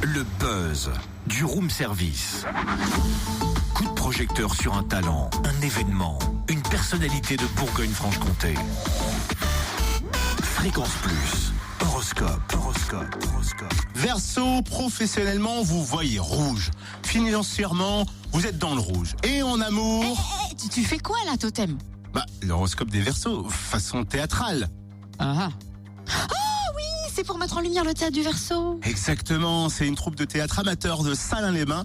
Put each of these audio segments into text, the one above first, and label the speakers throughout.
Speaker 1: Le buzz du room service. Coup de projecteur sur un talent, un événement, une personnalité de Bourgogne-Franche-Comté. Fréquence Plus. Horoscope.
Speaker 2: Verseau, professionnellement, vous voyez rouge. Financièrement, vous êtes dans le rouge. Et en amour...
Speaker 3: Tu fais quoi là, Totem?
Speaker 2: L'horoscope des Verseaux, façon théâtrale.
Speaker 3: Ah oui, c'est pour mettre en lumière le théâtre du Verseau.
Speaker 2: Exactement, c'est une troupe de théâtre amateur de Salins-les-Bains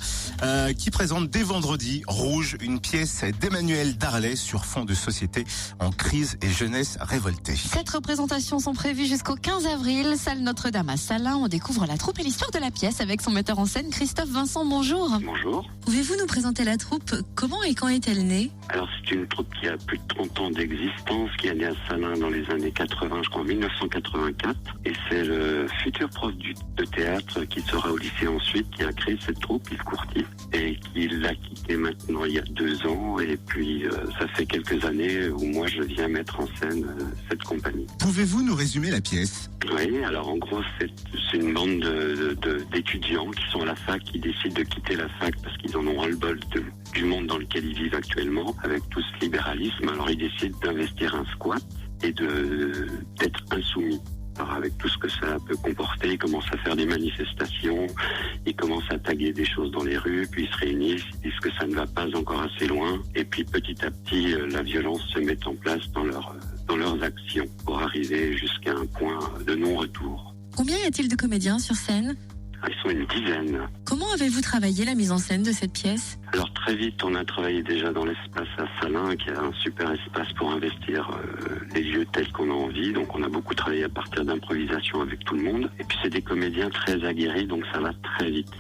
Speaker 2: qui présente dès vendredi Rouge, une pièce d'Emmanuel Darlet sur fond de société en crise et jeunesse révoltée.
Speaker 3: 7 représentations sont prévues jusqu'au 15 avril. Salle Notre-Dame à Salins. On découvre la troupe et l'histoire de la pièce avec son metteur en scène Christophe Vincent. Bonjour.
Speaker 4: Bonjour.
Speaker 3: Pouvez-vous nous présenter la troupe? Comment et quand est-elle née?
Speaker 4: Alors c'est une troupe qui a plus de 30 ans d'existence, qui est née à Salins dans les années 80, je crois en 1984. Et c'est le futur prof de théâtre qui sera au lycée ensuite, qui a créé cette troupe, Yves Courty, et qui l'a quitté maintenant il y a 2 ans. Et puis ça fait quelques années où moi je viens mettre en scène cette compagnie.
Speaker 2: Pouvez-vous nous résumer la pièce?
Speaker 4: Oui, alors en gros c'est une bande d'étudiants qui sont à la fac, qui décident de quitter la fac parce qu'ils en ont ras-le-bol du monde dans lequel ils vivent actuellement, avec tout ce libéralisme. Alors ils décident d'investir un squat et d'être insoumis. Alors avec tout ce que ça peut comporter, ils commencent à faire des manifestations, ils commencent à taguer des choses dans les rues, puis ils se réunissent, ils disent que ça ne va pas encore assez loin, et puis petit à petit, la violence se met en place dans leurs actions pour arriver jusqu'à un point de non-retour.
Speaker 3: Combien y a-t-il de comédiens sur scène?
Speaker 4: Ils sont une dizaine.
Speaker 3: Comment avez-vous travaillé la mise en scène de cette pièce?
Speaker 4: Alors très vite, on a travaillé déjà dans l'espace à Salins, qui est un super espace pour investir les lieux tels qu'on a envie. Donc on a beaucoup travaillé à partir d'improvisation avec tout le monde. Et puis c'est des comédiens très aguerris, donc ça va très vite.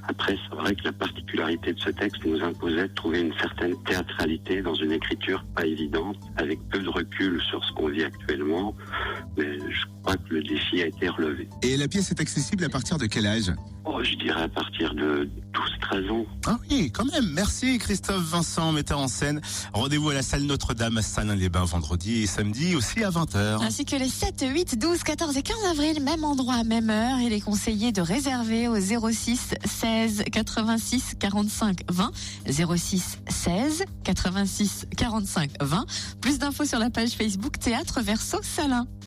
Speaker 4: Après, c'est vrai que la particularité de ce texte nous imposait de trouver une certaine théâtralité dans une écriture pas évidente, avec peu de recul sur ce qu'on vit actuellement. Mais je crois que le défi a été relevé.
Speaker 2: Et la pièce est accessible à partir de quel âge?
Speaker 4: Je dirais à partir de 12-13 ans.
Speaker 2: Ah oui, quand même. Merci Christophe Vincent, metteur en scène. Rendez-vous à la salle Notre-Dame à Salins-les-Bains vendredi et samedi aussi à 20h.
Speaker 3: Ainsi que les 7, 8, 12, 14 et 15 avril, même endroit, même heure. Il est conseillé de réserver au 06 16 86 45 20. 06 16 86 45 20. Plus d'infos sur la page Facebook Théâtre Verseau Salins.